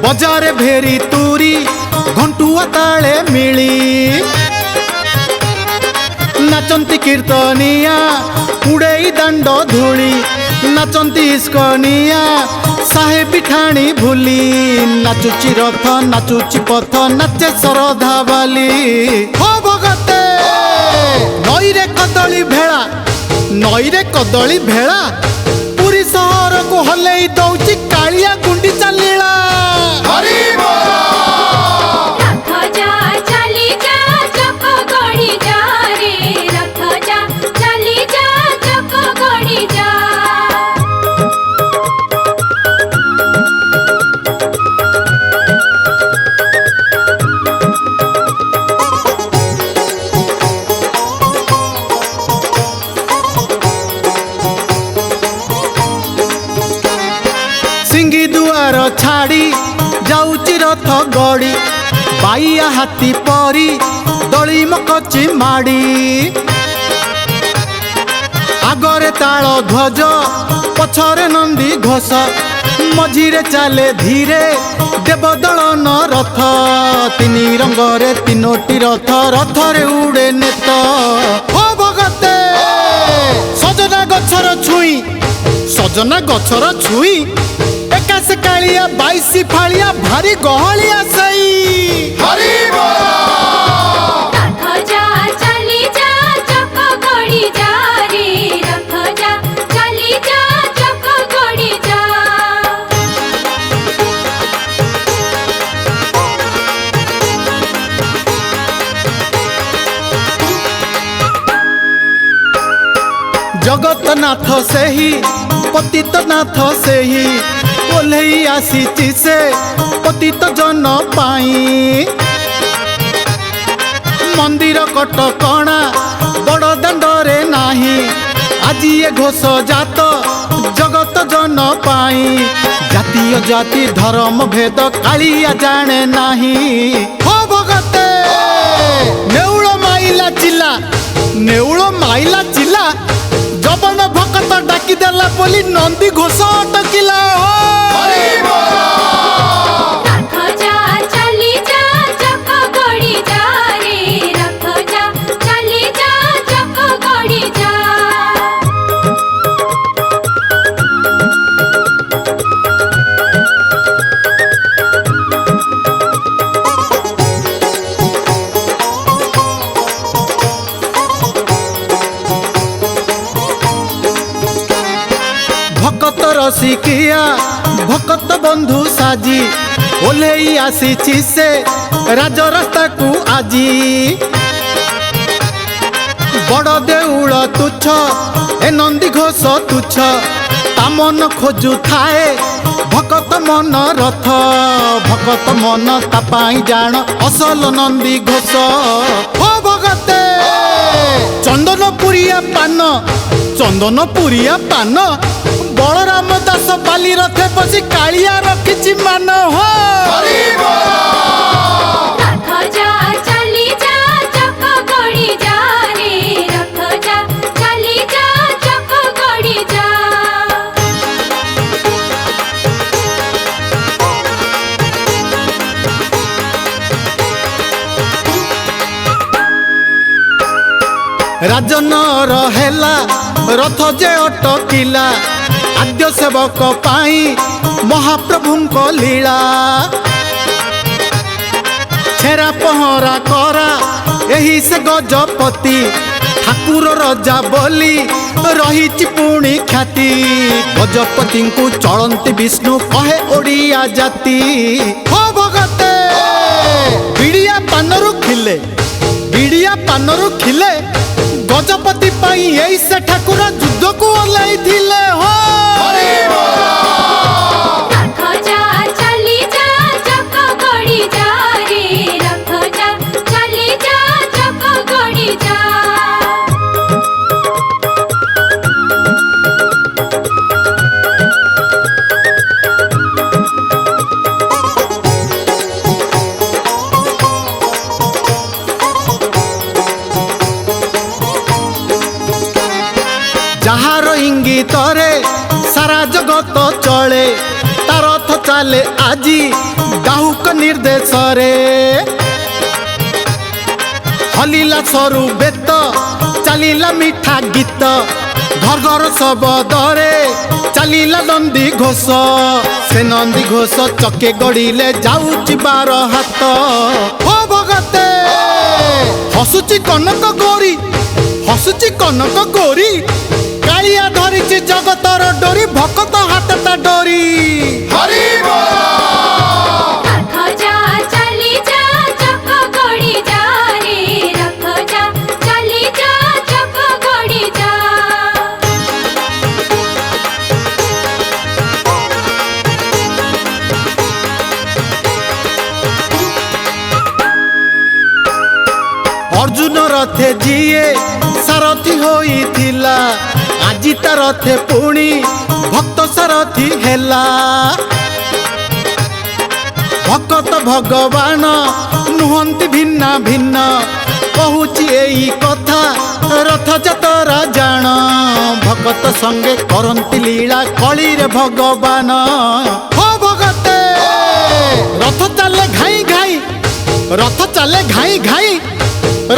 बजारे भेरी तुरी घंटुआ ताले मिली नाचंती कीर्तनिया उड़ेई दांड धूली नाचंती इस्कनिया साहे पिठाणी भूली नाचुची रथ नाचुची पथ नाचे सरधा बाली हो भगते नईरे कदली भेड़ा नईरे कदली भेड़ा पुरी सहर को हलई दौची कालिया गुंडीचा लीला हरि सिंगी दुआर छाड़ी जाऊची रथ गड़ी बाइया हाथी परी दली मकची माड़ी आगरे ताल ध्वज पछरे नंदी घोष मझीरे चाले धीरे देवदलन रथ तीन रंगरे तीनोटी रथ रथरे उड़े नेत हो भगते सजना गछर छुई सजना गछर छुई एकाश कालिया 22 फालिया भारी गहलिया सई हरि जगतनाथ से ही पतितनाथ से ही ओल्हई आसीची से पतित जन पाई मंदिर कटकणा बड़ दांडरे नाही आज ये घोष जात जगत जन पाई जातीय जाति धर्म भेद कालिया जाने नाही हो भगते नेउल माइला चिल्ला जबन भक्त डाकी देला बोली नंदी घोष अटकिला भक्त रसिकिया भक्त बंधु साजी ओल्हई आसीची से राज रास्ता को आजी बड़ देउल तुच्छ ए नंदी घोष तुच्छ ता मन खोजु थाए भक्त मन रथ भक्त मन ता पाई जान असल नंदी घोष हो भगते चंदनपुरिया पान बलराम दास बाली रथे बसी कालिया रखिची मान हो राजन रहेला रथ जे अटकिला आद्य सेवक पाई महाप्रभु को लीला छेरा पहरा करा यही से गजपति ठाकुर रजा बोली रही पुणी ख्याति गजपति को चलती विष्णु कहे ओडिया जाति हो भगते बिड़िया पानरु खिले गजपति पाई यही से ठाकुर युद्ध को ओल्हई थिले हो जहार इंगितरे सारा जगत चले तार रथ चाले आजी डाहुक निर्देश रे हलिला सरू बेत चलिला मीठा गीत घर घर सबदरे चलिला नंदी घोष से नंदी घोष चके गड़िले जाऊची 12 हाथ हो भगते हसुची कनक गौरी हसुची कनक गौरी कालिया धरिची जगतर डोरी भक्त हाथटा डोरी हरि अर्जुन रथे जीए सारथी होई थिला आजी ता रथे पुणी भक्त सारथी हेला भक्त भगवान नुहंती भिन्ना भिन्न कहूची एई कथा रथ जतरा जान भगत संगे करंती लीला कली रे भगवान हो भगते रथ चले घाई घाई रथ चले घाई घाई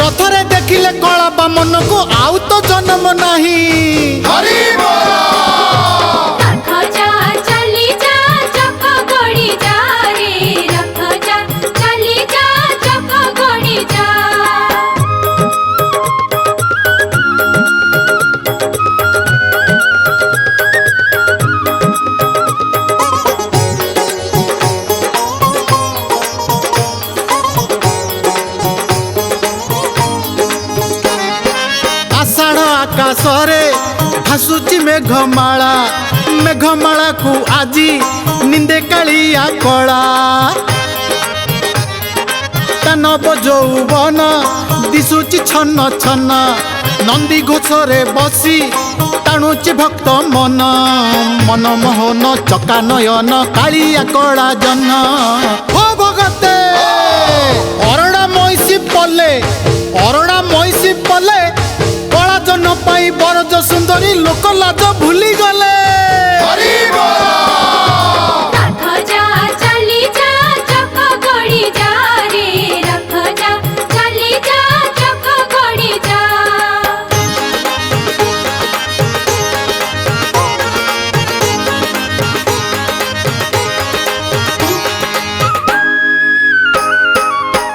रथरे देखिले कला बा मन को आउ तो जन्म नहीं हरि आकाशरे भासुची मेघमाला मेघमाला को आजी निंदे कालिया कला नव यौवन दिशुची छन्न छन्न नंदी घोषरे बसी टाणुची भक्त मन मन मोहन चका नयन कालिया कला जन हो भगते अरड़ा महिषी पले अरड़ा महिषी पले जन पाई बरज सुंदरी लोक लाज भूली गले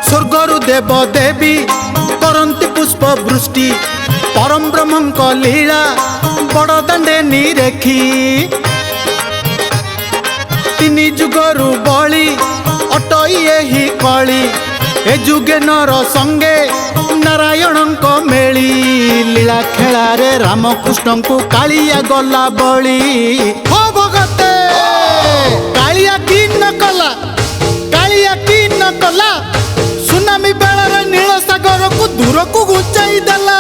स्वर्गरु देव देवी करंती पुष्प वृष्टि परम ब्रह्म को लीला बड़ दांडे निरेखी तीन जुगरु बली अटई एही कली ए जुगे नर संगे नारायण को मेली लीला खेला रे रामकृष्ण को कालिया गला बली हो भगते कालिया की न कला कालिया की न कला सुनामी बेलार नील सागर को दूर को घुचाई देला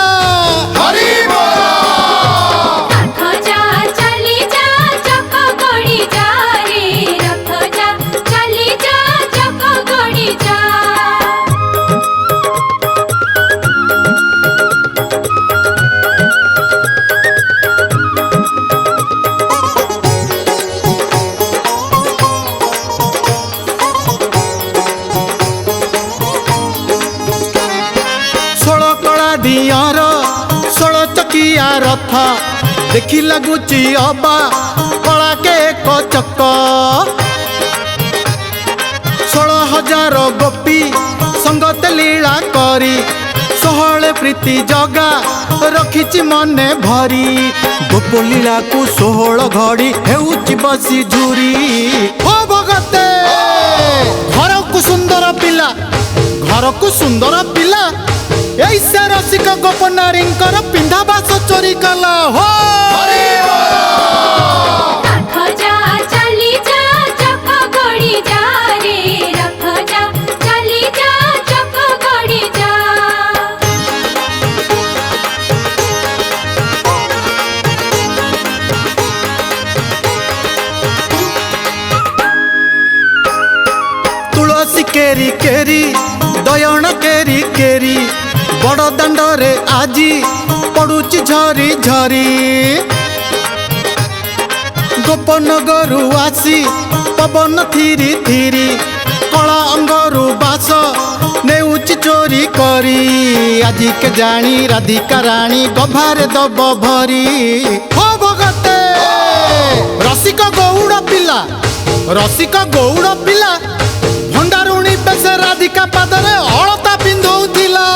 दियार 16 चकिया रथ देखी लगुची अबा कला के एक चक 16,000 गोपी संगत लीला करी सोहले प्रीति जगा रखिची मने भरी गोप लीला को 16 घड़ी हेउची बसी झुरी हो भगते घर को सुंदर पिला ऐसा रसिक गोप नारी पिंधा बास चोरी कला हो तुलसी केरी केरी दयन केरी केरी बड़ दांडरे आजी पड़ुची झरी झरी गोपनगरु आसी पवन थिरी थिरी कला अंगरू बास नेउची चोरी करी आज के जानी राधिका रानी गभारे दब भरी हो भगते रसिक गौड़ पिला भंडारुणी बेस राधिका पादरे अलता पिंधौथिला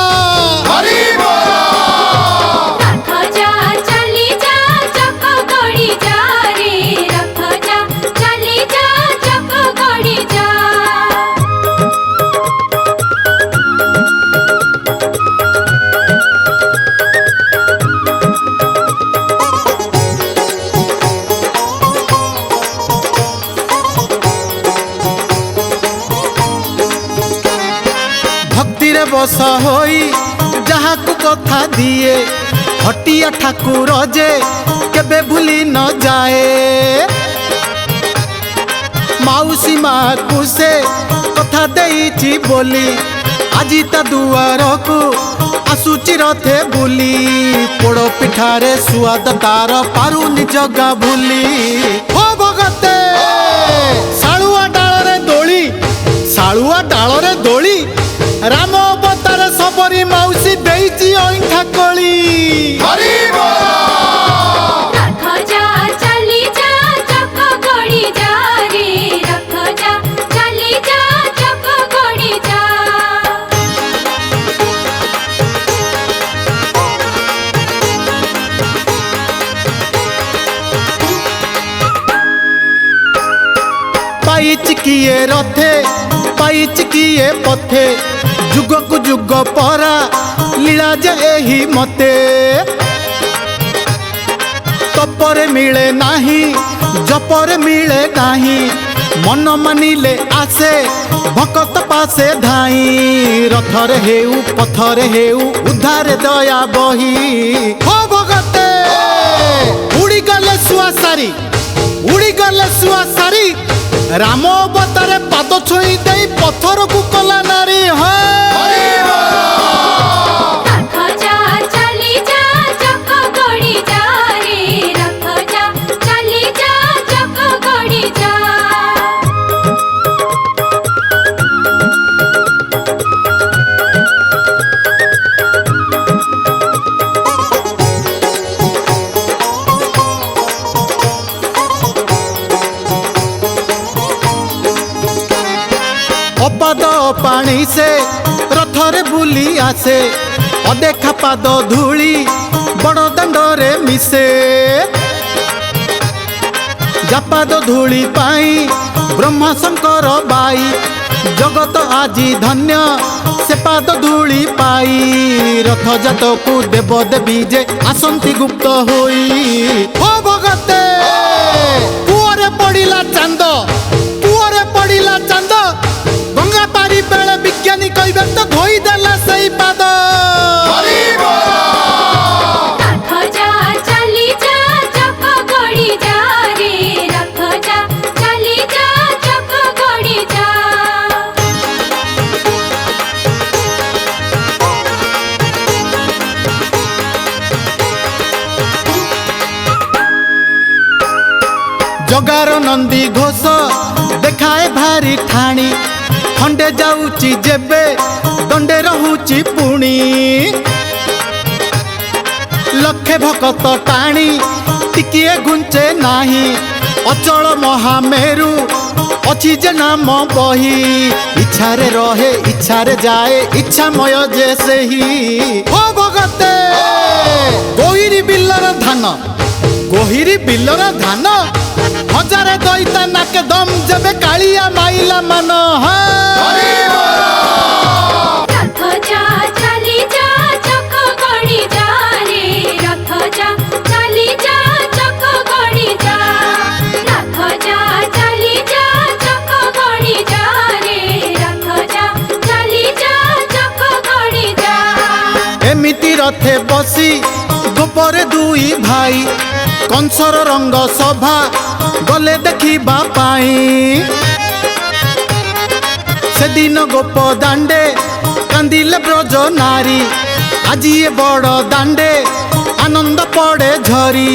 बस होई जहाँ को कथा दिए हटिया ठाकुर जे केबे भूली न जाए माउसी माँ को से कथा देइची बोली आजी ता दुआर को आसुची रथे बुली पोड़ पिठारे सुआद तार पारुनी जगा भूली हो भगते सालुआ डालरे दोली राम अवतार सबरी मौसी देइची ओंठा कोली पाइच किए रथे पाइच किए पथे जुग को जुग परा लीला जे एही मते तपरे मिले नाही जपरे मिले नाही मन मानिले आसे भकत पासे धाई रथरे हेउ पथरे हेउ उद्धारे दया बही हो भगते उड़ी गले सुआ सारी राम अवतारे पाद छुई दे पथर को कला नारी अपाद पानी से रथरे बुली आसे अदेखा पाद धूली बड़ दंडरे मिसे जापाद धूली पाई ब्रह्मा शंकर बाई जगत आजी धन्य से पाद धूली पाई रथ जात को देव देवी जे आसंती गुप्त होई हो भगते पुअरे पड़िला चांद गंगा पारी बेले विज्ञानी कहबे तो धोई देला सही पाद जगार नंदी घोष देखाए भारी ठाणी खंडे जाऊची जेबे दंडे रहूची पुणी लक्षे भकत टाणी टिकिए घुंचे नाही अचल महामेरु अच्छी जे नाम बही इच्छारे रहे इच्छारे जाए इच्छामय जैसे ही हो भगते गोहिरी बिल्लर धान हजारे दैता नाके दम जबे कालिया माइला मन एमिति रथे बसी गोपरे दुई भाई कंसर रंग सभा गले देखिबा पाई से दिन गोप दांडे कांदिले ब्रज नारी आज ये बड़ दांडे आनंद पड़े झरी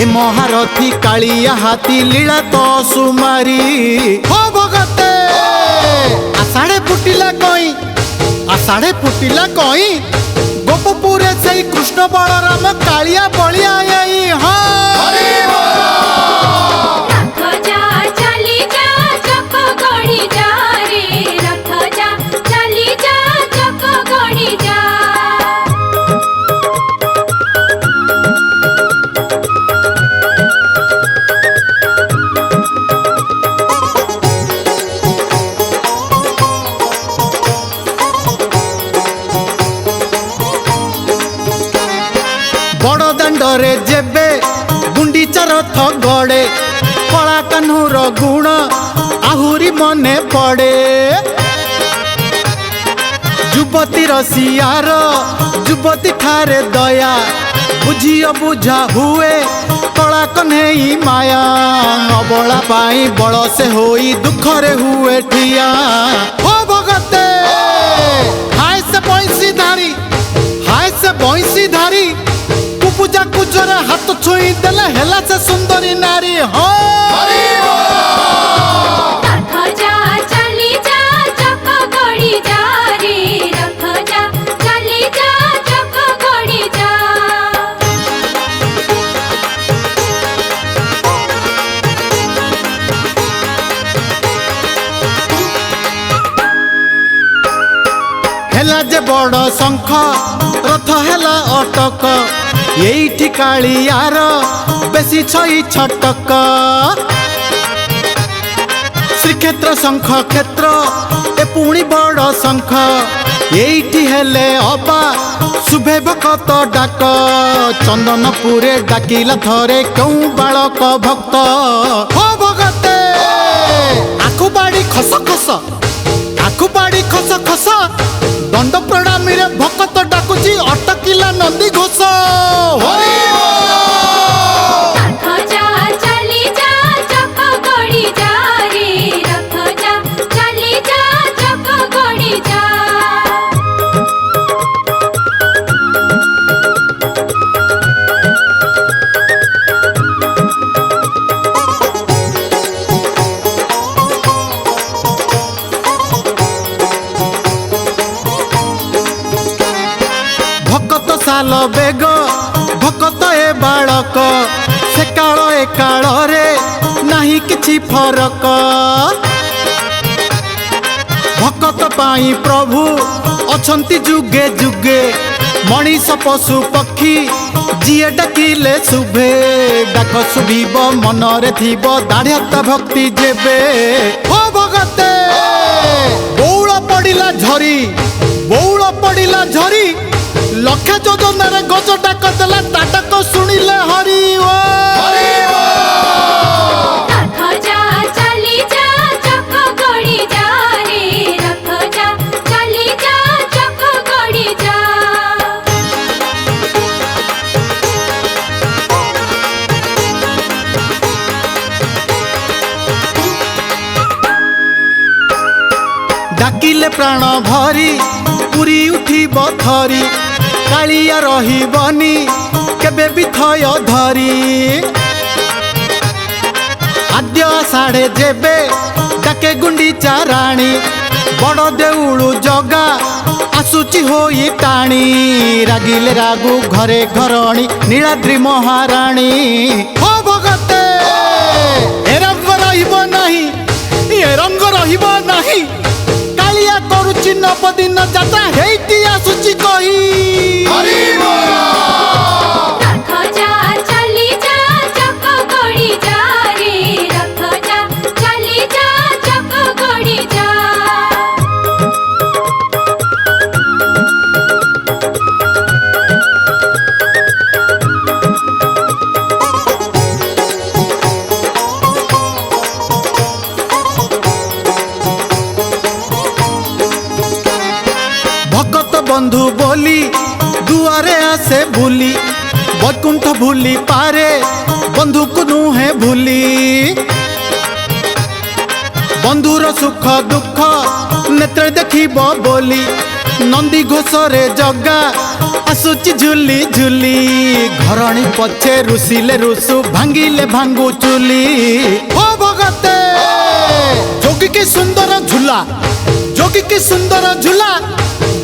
ए महारथी कालिया हाथी लीला तो सुमारी हो भगते आषाढ़े फुटिला कई आषाढ़े फुटिला कई गोपपुरे से कृष्ण बलराम कालिया बलिया आई बड़ दांडरे जेबे गुंडीचा रथ गड़े कला कान्हूर गुण आहुरी मने पड़े युवती रसियार युवती ठारे दया बुझियो बुझा हुए कला कन्हई माया अबला पाई बड़ से होई दुखरे हुए ठिया हो भगते हाय से पैसी धारी हाय से पैसी धारी पूजा कुजरे हाथ छुई देले हेला से सुंदरी नारी हो हेला जे बड़ शंख रथ हेला अटक यही कालियार बेसी छई छटक श्रीक्षेत्र शंख क्षेत्र ए पुणी बड़ शंख यही हेले अबा शुभे भक्त डाक चंदनपुरे डाकिला थरे क्यों बालक भक्त हो भगते आखु बाड़ी खस खस आखु बाड़ी खस खस दंड प्रणामी रे भक्त डाकुची अटकिला नंदी घोष साल बेग भक्त ए बालक से काल ए काल रे नहीं किछि फरक भक्त पाई प्रभु अछंती जुगे जुगे मनीष पशु पक्षी जिए डाकिले शुभे डाक शुभिब मनरे थिब दाढ़्यता भक्ति जेबे हो भगते बौल पड़िला झरी बौल पड़िला झरी लक्ष योजनार गज डाक देला ताटक शुणिले हरि ओ डाकिले प्राण भरी पुरी उठिब थरी कालिया रहिबनी केबे भी थय धरी आद्य आषाढ़े जेबे डाके गुंडीचा राणी बड़ देउळु जगा आसुची होई टाणी रागिले रागु घरे घरणी नीलाद्री महाराणी हो भगते ए रंग रहिबो नाही ए रंग रहिबो नाही कालिया करूची नवदिन जाता हेटी आसुची कही बंधु बोली दुआरे आसे भूली बैकुंठ भूली पारे बंधु को नुहे भूली बंधुर सुख दुख नेत्र देखिब बोली नंदी घोषरे जगा आसुची झुली झुली घरणी पछे रुसिले रुसु भांगिले भांगु चुली ओ भगते जोगी की सुंदर झूला जोगी की सुंदर झूला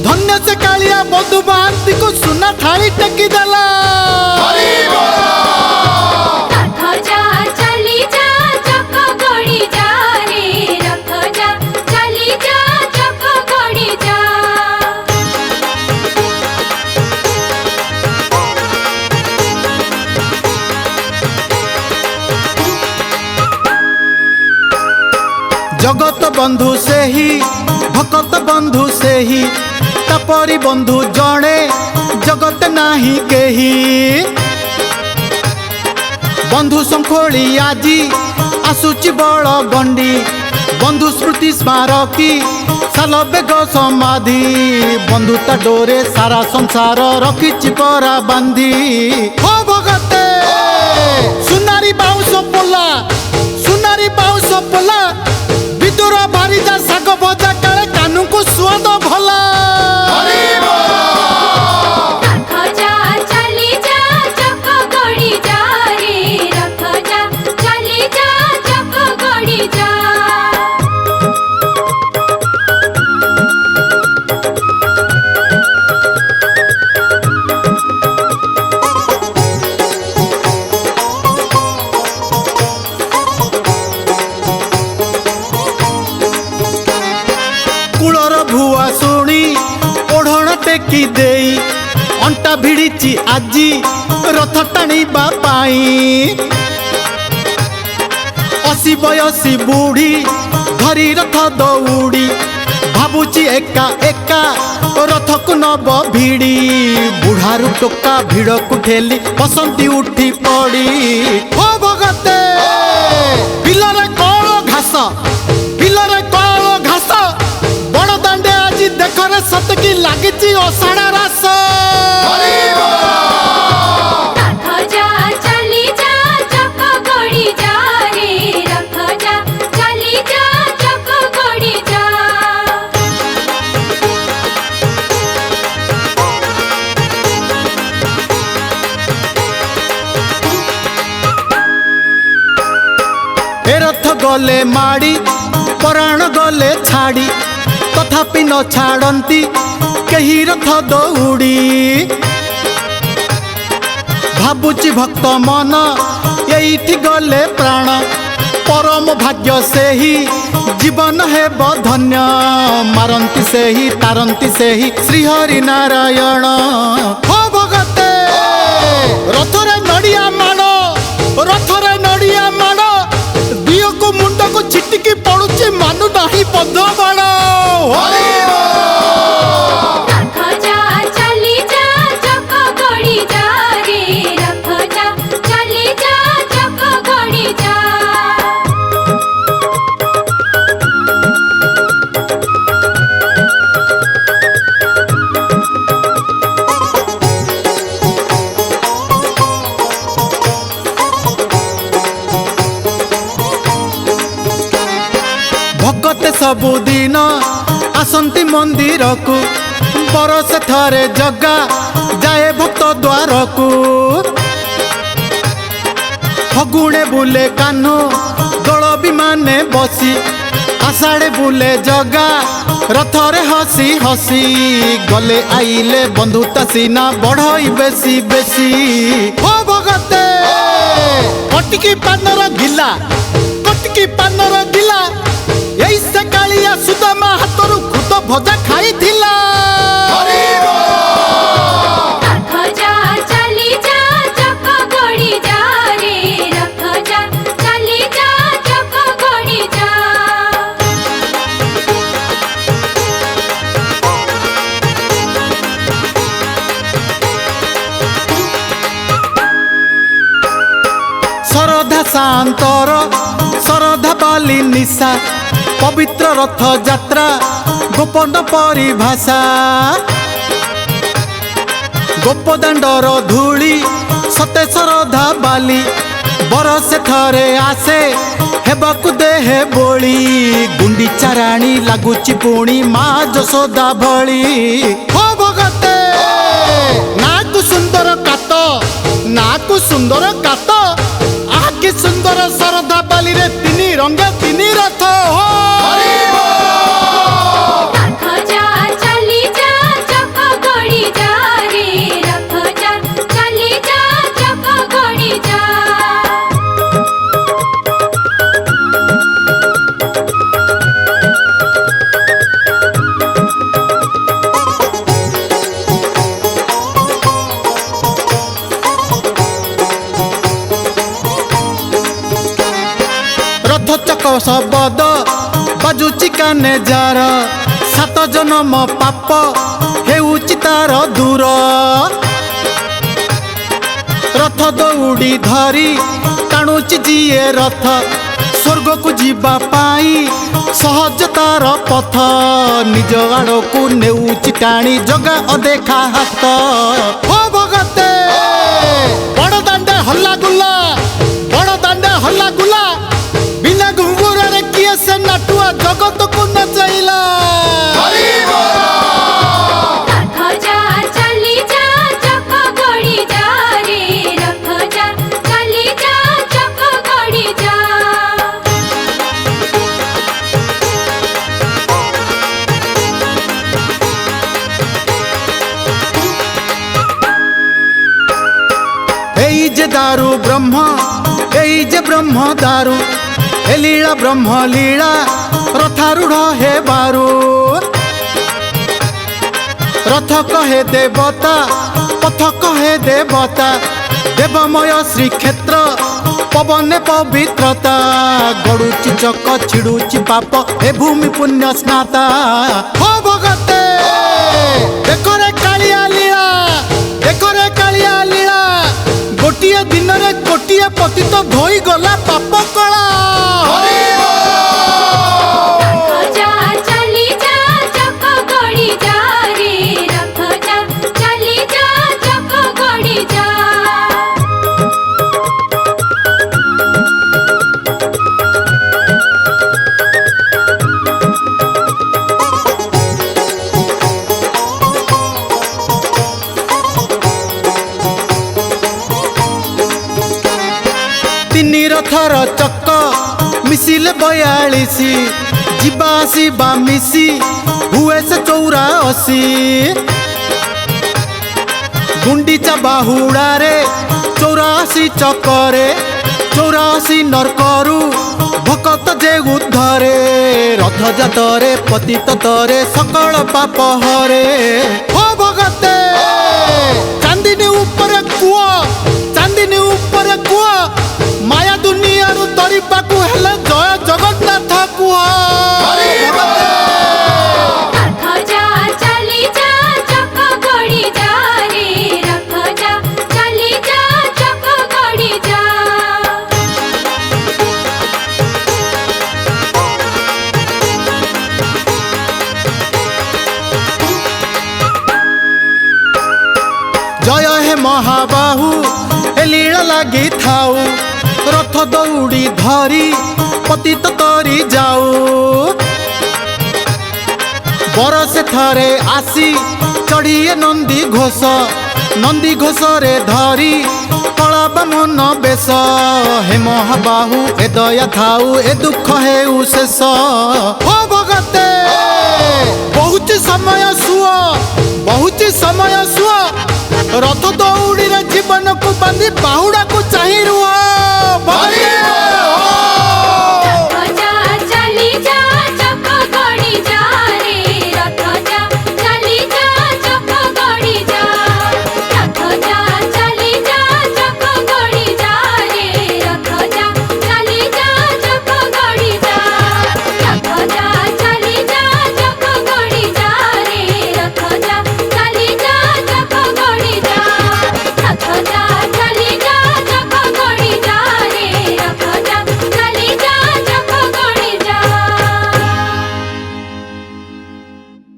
धन्य से कालिया बधु बांती को सुना थाली टेकी देला जगत बंधु से ही भकत बंधु से ही तपरी बंधु जड़े जगत नाही केही बंधु संखोली आजी आसुची बड़ गंडी बंधु स्मृति स्मारकी साल बेग समाधि बंधुता डोरे सारा संसार रखिची परा बांधी हो भगते सुनारी बाउंस पोला सुनारी बाउंस पोला विदुर बारिदा साग भजा काले कानू को स्वाद भला भुआ शुणी ओढ़ण टेकी देई अंटा भिड़ी आजी रथ टाणीबा पाई असी बयसी बुढ़ी धरी रथ दौड़ी भाबुची एका एका रथ को नब भिड़ी बुढ़ारू टोका भिड़ को ठेली बसंती उठी पड़ी हो भगते बिलरे कौल घास बिलरे कौल घास बड़ दांडे आज देखरे सतकी लागिची ओसाड़ा रास रथ गले माड़ी पराण गले छाड़ी तथापि न छाड़ती कही रथ दौड़ी भाबुची भक्त मन यही गले प्राण परम भाग्य से ही जीवन है धन्य मारंती से ही तारंती से ही श्रीहरि नारायण हो भगते रथरे नड़िया माण रथरे नड़िया माण दियो को मुंड को छिटिकी पड़ुची मानु नाही बंध बाण भगते सबुदिन आसंती मंदिर को बरस थरे जगा जाए भक्त द्वार को फगुणे बुले कान्हो दल विमाने बसी आषाढ़े बुले जगा रथरे हसी हसी गले आइले बंधुता सीना बढ़ई बेसी बेसी हो भगते कटकी पानर गिला कटकी पानर गिला यही से कालिया सुदामा हाथरू खुद भजा खाई थिला श्रद्धा शांतर श्रद्धा बाली निशा पवित्र रथ यात्रा गोपन परिभाषा गोपदाण्डर धूली सते श्रद्धा बाली बरसे थरे आसे हेबाकु देहे बोली गुंडीचा राणी लागुची पुणी माँ जसोदा भली हो भगते नाकु सुंदर कात नाकु सुंदर कात आके सुंदर सरधा बाली रे तिनी रंग तिनी रथ हो चक शबद बाजुची काने जार सात जन्म पाप हेउची तार दूर रथ दौड़ी धरी टाणुची जीए रथ स्वर्ग को जीवा पाई सहज तार पथ निज आड़ को नेउची टाणी जगा अदेखा हाथ हो भगते बड़ दांडे हल्ला गुल्ला बड़ दांडे हल्ला गुल्ला बिना घुंगुरारे किए से नटुआ जगत को नचैला एई जे दारू ब्रह्म एई जे ब्रह्म दारू हे लीला ब्रह्म लीला रथारूढ़ हे बारू रथ कहे देवता पथ कहे देवता देवमय श्रीक्षेत्र पवन पवित्रता गड़ुची चक छिड़ुची पाप हे भूमि पुण्य स्नाता हो भगते देखरे कालिया लीला देखरे कालिया लीला गोटिए दिन रे गोटिए पति तो धोई गला पाप कला तिनी रथर चक मिसिले 42 जीवा आसीबा मिसी हुए से 84 गुंडीचा बाहुड़ा रे 84 चकरे 84 नरकरू भकत जे उद्धरे रथ जातरे पतित तरे सकल पाप हरे हो भगते चांदिनी ऊपर कुआ चांदिनी ऊपर कुआ माया दुनिया रु तरीपाकू हेले जय जगन्नाथ कुआ जय हे महाबाहु ए लीला लगी थाऊ रथ दौड़ी धरी पतित तरी जाऊ बरसे थरे आसी चढ़िए नंदी घोष रे धरी कला बामन बेश हे महाबाहु ए दया थाऊ ए दुख हेउ शेष हो भगते बहुत समय सुआ रथ दौड़ी रे जीवन को बांधी बाहुड़ा